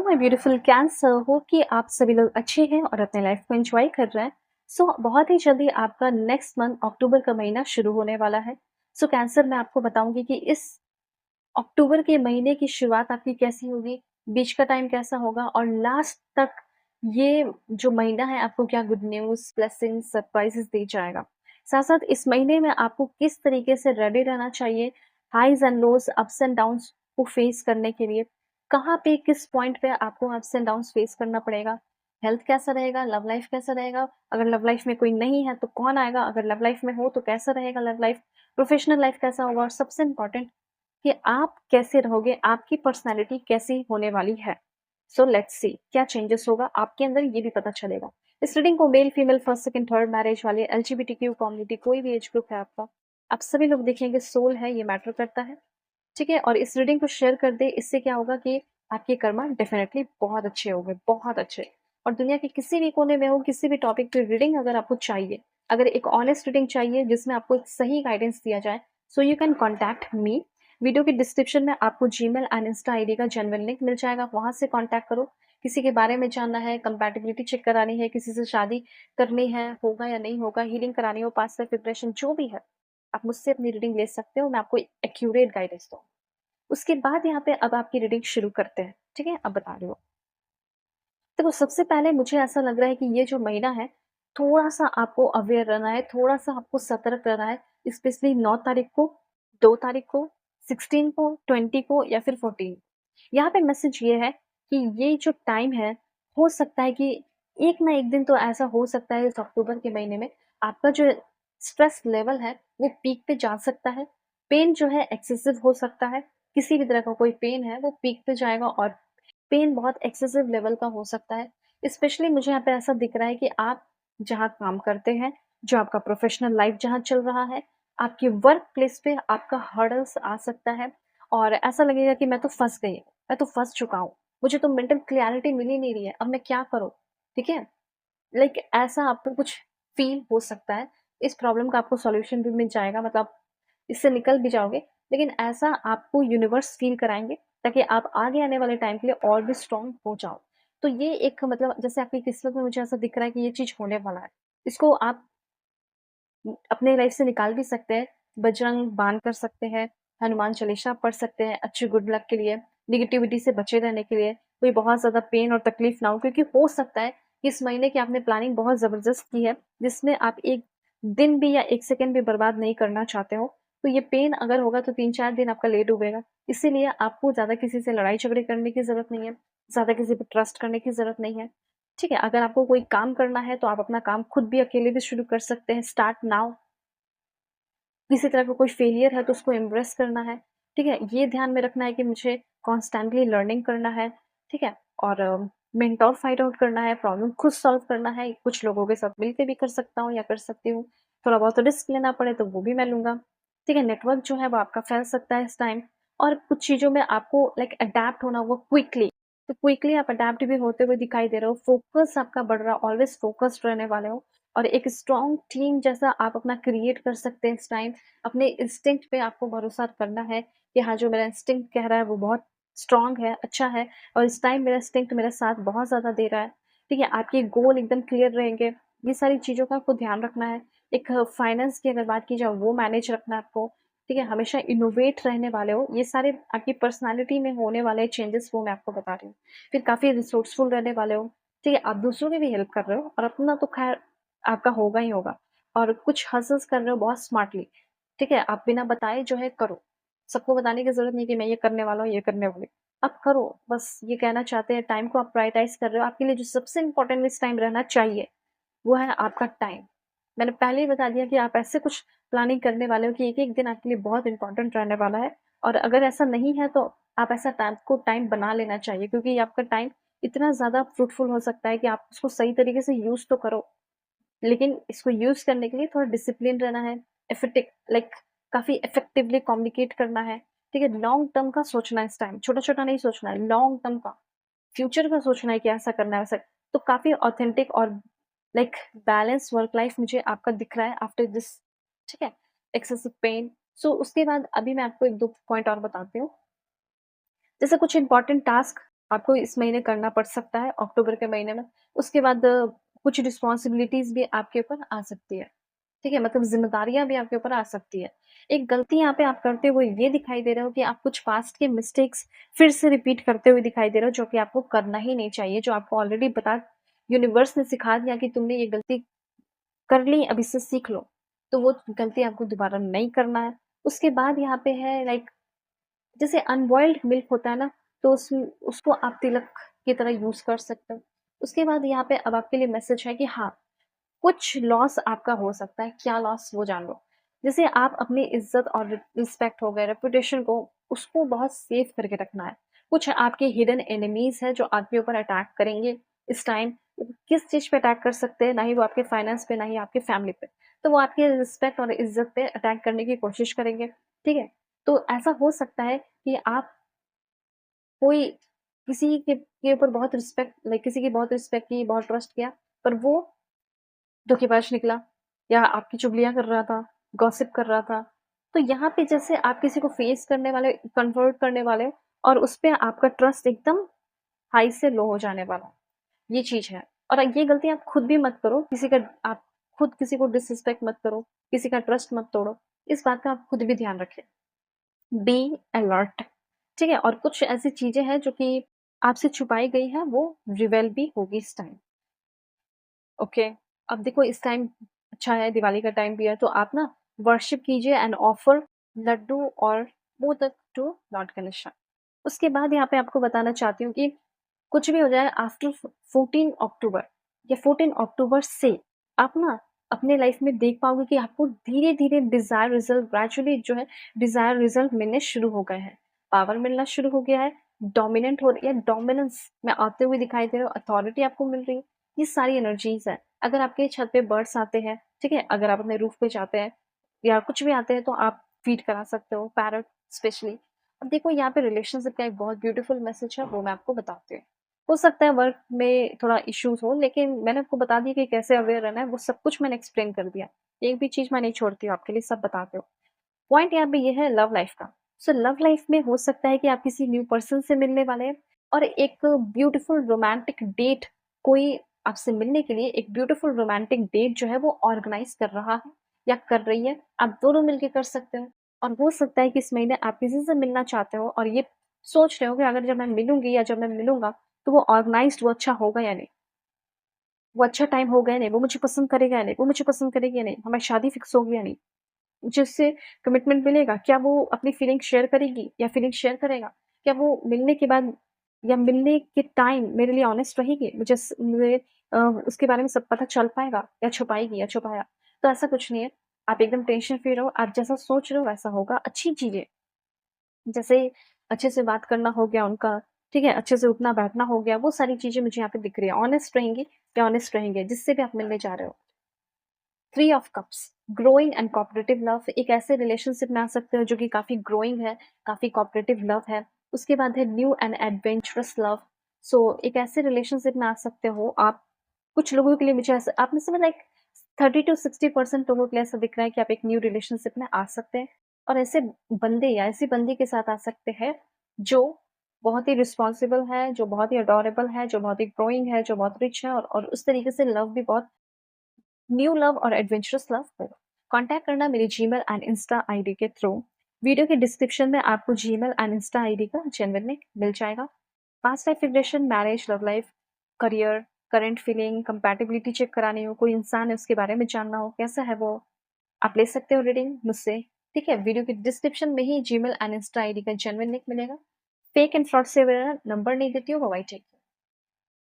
My beautiful cancer, hope कि आप सभी लोग अच्छे हैं और अपने लाइफ को एंजॉय कर रहे हैं। बहुत ही जल्दी आपका नेक्स्ट मंथ अक्टूबर का महीना शुरू होने वाला है। कैंसर, मैं आपको बताऊंगी कि इस अक्टूबर के महीने की शुरुआत आपकी कैसी होगी, बीच का टाइम कैसा होगा और लास्ट तक ये जो महीना है आपको क्या गुड न्यूज़, ब्लेसिंग, सरप्राइजेस दे जाएगा। साथ-साथ इस महीने में आपको किस तरीके से रेडी रहना चाहिए, highs and lows, ups and downs को फेस करने के लिए। कहाँ पे, किस पॉइंट पे आपको अप्स एंड डाउन्स फेस करना पड़ेगा, हेल्थ कैसा रहेगा, लव लाइफ कैसा रहेगा, अगर लव लाइफ में कोई नहीं है तो कौन आएगा, अगर लव लाइफ में हो तो कैसा रहेगा लव लाइफ, प्रोफेशनल लाइफ कैसा होगा और सबसे इम्पोर्टेंट कि आप कैसे रहोगे, आपकी पर्सनैलिटी कैसी होने वाली है। लेट्स सी क्या चेंजेस होगा आपके अंदर, ये भी पता चलेगा। इस रीडिंग को male, female, first, second, third, marriage वाले, एलजीबीटीक्यू कम्युनिटी, कोई भी एज ग्रुप है आपका, आप सभी लोग देखेंगे। सोल है, ये मैटर करता है, ठीक है। और इस रीडिंग को शेयर कर दे, इससे क्या होगा कि आपके कर्मा डेफिनेटली बहुत अच्छे होंगे, बहुत अच्छे। और दुनिया के किसी भी कोने में हो, किसी भी टॉपिक पे रीडिंग अगर आपको चाहिए, अगर एक ऑनेस्ट रीडिंग चाहिए जिसमें आपको एक सही गाइडेंस दिया जाए, so you can contact me. Video के डिस्क्रिप्शन में आपको जीमेल एंड इंस्टा आईडी का जेन्युइन लिंक मिल जाएगा, वहां से कॉन्टैक्ट करो। किसी के बारे में जानना है, कंपैटिबिलिटी चेक करानी है, किसी से शादी करनी है, होगा या नहीं होगा, हीलिंग करानी हो, पास्ट लाइफ प्रिपरेशन, जो भी है, आप मुझसे अपनी रीडिंग ले सकते हो। मैं आपको एक्यूरेट गाइडेंस दूँ। उसके बाद यहाँ पे अब आपकी रीडिंग शुरू करते हैं, ठीक है। अब बता रही हूँ, देखो सबसे पहले मुझे ऐसा लग रहा है कि ये जो महीना है, थोड़ा-सा आपको अवेयर रहना है, थोड़ा-सा आपको सतर्क रहना है, स्पेशली 9 तारीख को, 2 तारीख को, 16 को, 20 को या फिर 14। यहाँ पे मैसेज ये है कि ये जो टाइम है, हो सकता है कि एक ना एक दिन तो ऐसा हो सकता है इस अक्टूबर के महीने में आपका जो स्ट्रेस लेवल है, वो पीक पे जा सकता है। पेन जो है एक्सेसिव हो सकता है, किसी भी तरह का कोई पेन है, वो पीक पे जाएगा और पेन बहुत एक्सेसिव लेवल का हो सकता है। स्पेशली मुझे यहाँ पे ऐसा दिख रहा है कि आप जहाँ काम करते हैं, जो आपका प्रोफ़ेशनल लाइफ़ जहाँ चल रहा है, आपके वर्क प्लेस पे आपका हर्डल्स आ सकता है और ऐसा लगेगा कि मैं तो फँस गई हूँ, मैं तो फँस चुका हूँ, मुझे तो मेंटल क्लैरिटी मिल ही नहीं रही है, अब मैं क्या करूँ? ठीक है? लाइक ऐसा आपको कुछ फ़ील हो सकता है। इस प्रॉब्लम का आपको सॉल्यूशन भी मिल जाएगा, मतलब इससे निकल भी जाओगे, लेकिन ऐसा आपको यूनिवर्स फ़ील कराएँगे ताकि आप आगे आने वाले टाइम के लिए और भी स्ट्रॉन्ग हो जाओ। तो ये एक मतलब जैसे आपकी किस्मत में मुझे ऐसा दिख रहा है कि ये चीज़ होने वाला है। इसको आप अपने लाइफ से निकाल भी सकते हैं, बजरंग बाण कर सकते हैं, हनुमान चालीसा पढ़ सकते हैं अच्छी गुड लक के लिए, नेगेटिविटी से बचे रहने के लिए, कोई बहुत ज़्यादा पेन और तकलीफ ना हो, क्योंकि हो सकता है कि इस महीने की आपने प्लानिंग बहुत ज़बरदस्त की है, जिसमें आप 1 दिन भी या 1 सेकंड भी बर्बाद नहीं करना चाहते हो। तो ये पेन अगर होगा तो 3-4 दिन आपका लेट डूबेगा। इसीलिए आपको ज़्यादा किसी से लड़ाई-झगड़े करने की ज़रूरत नहीं है, ज़्यादा किसी पे ट्रस्ट करने की ज़रूरत नहीं है। ठीक है, अगर आपको कोई काम करना है तो आप अपना काम खुद भी अकेले भी शुरू कर सकते हैं, स्टार्ट नाउ। किसी तरह का कोई फेलियर है तो उसको एम्ब्रेस करना है, ठीक है? ये ध्यान में रखना है कि मुझे कॉन्स्टेंटली लर्निंग करना है, ठीक है? और मेंटोर फाइंड आउट करना है, प्रॉब्लम खुद सॉल्व करना है, कुछ लोगों के साथ मिलके भी कर सकता हूँ या कर सकती हूँ। थोड़ा बहुत रिस्क लेना पड़े तो वो भी मैं लूँगा, ठीक है? नेटवर्क जो है वो आपका फैल सकता है इस टाइम और कुछ चीज़ों में आपको लाइक अडैप्ट होना होगा क्विकली, तो क्विकली आप अडैप्ट भी होते हुए दिखाई दे रहे हो, फोकस आपका बढ़ रहा है, ऑलवेज़ फोकस्ड रहने वाले हो और एक स्ट्रॉन्ग टीम जैसा आप अपना क्रिएट कर सकते हैं इस टाइम। अपने इंस्टिंक्ट पे आपको भरोसा करना है कि हाँ, जो मेरा इंस्टिंक्ट कह रहा है वो बहुत स्ट्रॉन्ग है, अच्छा है और इस टाइम मेरा इंस्टिंक्ट मेरा साथ बहुत ज़्यादा दे रहा है, ठीक है? आपके गोल एकदम क्लियर रहेंगे, ये सारी चीज़ों का आपको ध्यान रखना है। एक फाइनेंस की अगर बात की जाए वो मैनेज रखना है आपको, ठीक है? हमेशा इनोवेट रहने वाले हो, ये सारे आपकी पर्सनैलिटी में होने वाले चेंजेस वो मैं आपको बता रही हूँ। फिर काफ़ी रिसोर्सफुल रहने वाले हो, ठीक है? आप दूसरों की भी हेल्प कर रहे हो और अपना तो ख़ैर आपका होगा ही होगा और कुछ हसल्स कर रहे हो बहुत स्मार्टली, ठीक है? आप बिना बताए जो है करो। सबको बताने की ज़रूरत नहीं कि मैं ये करने वाला हूँ, ये करने वाली हूँ। आप करो, बस ये कहना चाहते हैं टाइम को आप प्रायोरिटाइज़ कर रहे हो। आपके लिए जो सबसे इम्पोर्टेंट इस टाइम रहना चाहिए, वो है आपका टाइम। मैंने पहले ही बता दिया कि आप ऐसे कुछ प्लानिंग करने वाले हो कि एक-एक दिन आपके लिए बहुत इम्पोर्टेंट रहने वाला है और अगर ऐसा नहीं है तो आप ऐसा टाइम बना लेना चाहिए क्योंकि ये आपका टाइम इतना ज़्यादा फ्रूटफुल हो सकता है कि आप उसको सही तरीके से यूज़ तो करो। लेकिन इसको यूज़ करने के लिए थोड़ा डिसिप्लिन रहना है, इफेक्टिव लाइक काफ़ी इफेक्टिवली कम्युनिकेट करना है, ठीक है? लॉन्ग टर्म का सोचना है इस टाइम, छोटा-छोटा नहीं सोचना है, लॉन्ग टर्म का, फ्यूचर का सोचना है कि ऐसा करना है, वैसा तो काफ़ी ऑथेंटिक और लाइक बैलेंस वर्क लाइफ मुझे आपका दिख रहा है आफ्टर दिस, ठीक है? Excessive pain. उसके बाद अभी मैं आपको 1-2 पॉइंट और बताती हूँ। जैसे कुछ इम्पोर्टेंट टास्क आपको इस महीने करना पड़ सकता है अक्टूबर के महीने में। उसके बाद कुछ रिस्पॉन्सिबिलिटीज़ भी आपके ऊपर आ सकती है, ठीक है? मतलब ज़िम्मेदारियाँ भी आपके ऊपर आ सकती है। एक गलती यहाँ पे आप करते हुए ये दिखाई दे रहे हो कि आप कुछ पास्ट के मिस्टेक्स फिर से रिपीट करते हुए दिखाई दे रहे हो, जो कि आपको करना ही नहीं चाहिए, जो आपको ऑलरेडी बता यूनिवर्स ने सिखा दिया कि तुमने ये गलती कर ली, अब इससे सीख लो। तो वो गलती आपको दोबारा नहीं करना है। उसके बाद यहाँ पे है लाइक जैसे अनबॉइल्ड मिल्क होता है ना, तो उसको आप तिलक की तरह यूज़ कर सकते हो। उसके बाद यहाँ पे अब आपके लिए मैसेज है कि हाँ, कुछ लॉस आपका हो सकता है, क्या लॉस वो जान लो। जैसे आप अपनी इज़्ज़त और रिस्पेक्ट हो गए, रेपुटेशन को उसको बहुत सेफ करके रखना है। कुछ आपके हिडन एनिमीज़ हैं जो आपके ऊपर अटैक करेंगे इस टाइम। किस चीज़ पे अटैक कर सकते हैं, ना ही वो आपके फाइनेंस पे, ना ही आपकी फैमिली पे। तो वो आपके रिस्पेक्ट और इज़्ज़त पे अटैक करने की कोशिश करेंगे, ठीक है? तो ऐसा हो सकता है कि आप कोई किसी के ऊपर बहुत रिस्पेक्ट लाइक किसी की बहुत रिस्पेक्ट की, बहुत ट्रस्ट किया, पर वो धोखेबाज निकला या आपकी चुगलियाँ कर रहा था, गॉसिप कर रहा था। तो यहाँ पे जैसे आप किसी को फेस करने वाले, कन्वर्ट करने वाले और उस पे आपका ट्रस्ट एकदम हाई से लो हो जाने वाला, ये चीज़ है। और ये गलती आप खुद भी मत करो, किसी का आप खुद किसी को डिसरिस्पेक्ट मत करो, किसी का ट्रस्ट मत तोड़ो। इस बात का आप खुद भी ध्यान रखें। बी अलर्ट, ठीक है? और कुछ ऐसी चीज़ें हैं जो कि आपसे छुपाई गई हैं, वो रिवील भी होगी इस टाइम। ओके, अब देखो इस टाइम अच्छा है, दिवाली का टाइम भी है, तो आप ना वर्शिप कीजिए एंड ऑफर लड्डू और मोदक टू लॉर्ड गणेशा। उसके बाद यहाँ पे आपको बताना चाहती हूँ कि कुछ भी हो जाए आफ्टर 14 अक्टूबर या 14 अक्टूबर से आप ना अपने लाइफ में देख पाओगे कि आपको धीरे-धीरे डिज़ायर रिज़ल्ट ग्रेजुअली जो है डिज़ायर रिज़ल्ट मिलने शुरू हो गए हैं। पावर मिलना शुरू हो गया है, डोमिनेंट हो रही है, डोमिनेंस में आते हुए दिखाई दे रहे हो, अथॉरिटी आपको मिल रही है। ये सारी एनर्जीज़ हैं। अगर आपके छत पे बर्ड्स आते हैं, ठीक है? अगर आप अपने रूफ पे जाते हैं या कुछ भी आते हैं तो आप फीड करा सकते हो, पैरट स्पेशली। अब देखो यहाँ पे रिलेशनशिप का एक बहुत ब्यूटीफुल मैसेज है, वो मैं आपको बताती हूँ। हो सकता है वर्क में थोड़ा इश्यूज़ हो, लेकिन मैंने आपको बता दिया कि कैसे अवेयर रहना है, वो सब कुछ मैंने एक्सप्लेन कर दिया। एक भी चीज़ मैं नहीं छोड़ती हूँ आपके लिए, सब बताती हूँ। पॉइंट यहाँ पे ये है लव लाइफ का। सो लव लाइफ में हो सकता है कि आप किसी न्यू पर्सन से मिलने वाले हैं और एक ब्यूटीफुल रोमांटिक डेट कोई आपसे मिलने के लिए एक ब्यूटीफुल रोमांटिक डेट जो है वो ऑर्गेनाइज कर रहा है या कर रही है। आप दोनों मिलके कर सकते हो और हो सकता है कि इस महीने आप किसी से मिलना चाहते हो और ये सोच रहे हो कि अगर जब मैं मिलूँगी या जब मैं मिलूँगा तो वो ऑर्गेनाइज़्ड वो अच्छा होगा या नहीं? वो अच्छा टाइम होगा या नहीं? वो मुझे पसंद करेगा या नहीं? वो मुझे पसंद करेगी या नहीं? हमारी शादी फिक्स होगी या नहीं? मुझे उससे कमिटमेंट मिलेगा? क्या वो अपनी फीलिंग शेयर करेगी या फीलिंग शेयर करेगा? क्या वो मिलने के बाद या मिलने के टाइम मेरे लिए ऑनेस्ट रहेगी? मुझे उसके बारे में सब पता चल पाएगा या छुपाएगी या छुपाया? तो ऐसा कुछ नहीं है। आप एकदम टेंशन फ्री रहो, आप जैसा सोच रहे हो वैसा होगा। अच्छी चीज़ें जैसे अच्छे से बात करना हो गया उनका, ठीक है? अच्छे से उठना-बैठना हो गया, वो सारी चीज़ें मुझे यहाँ पे दिख रही है। ऑनेस्ट रहेंगी या ऑनेस्ट रहेंगे, जिससे भी आप मिलने जा रहे हो। 3 of cups, growing and cooperative love, एक ऐसे रिलेशनशिप में आ सकते हो जो कि काफ़ी ग्रोइंग है, काफ़ी कोऑपरेटिव लव है। उसके बाद है न्यू एंड एडवेंचरस लव। सो एक ऐसे रिलेशनशिप में आ सकते हो आप। कुछ लोगों के लिए मुझे ऐसा आप में से मतलब लाइक 30 टू 60% लोगों के लिए ऐसा दिख रहा है कि आप एक न्यू रिलेशनशिप में आ सकते हैं और ऐसे बंदे या ऐसी बंदी के साथ आ सकते हैं जो बहुत ही रिस्पॉन्सिबल है, जो बहुत ही अडॉरेबल है, जो बहुत ही ग्रोइंग है, जो बहुत रिच है और उस तरीके से लव भी बहुत न्यू लव और एडवेंचरस लव हो। कॉन्टैक्ट करना मेरी जीमेल एंड इंस्टा आईडी के थ्रू। वीडियो के डिस्क्रिप्शन में आपको जीमेल एंड इंस्टा आईडी का जेन्युइन लिंक मिल जाएगा। Past life regression, marriage, love life, career, current feeling, compatibility check करानी हो, कोई इंसान है उसके बारे में जानना हो, कैसा है वो, आप ले सकते हो रीडिंग मुझसे, ठीक है? वीडियो के डिस्क्रिप्शन में ही जीमेल एंड इंस्टा आईडी का जेन्युइन लिंक मिलेगा। फेक एंड फ्रॉड से मेरा नंबर नहीं देती हूँ, बाय बाय, टेक केयर।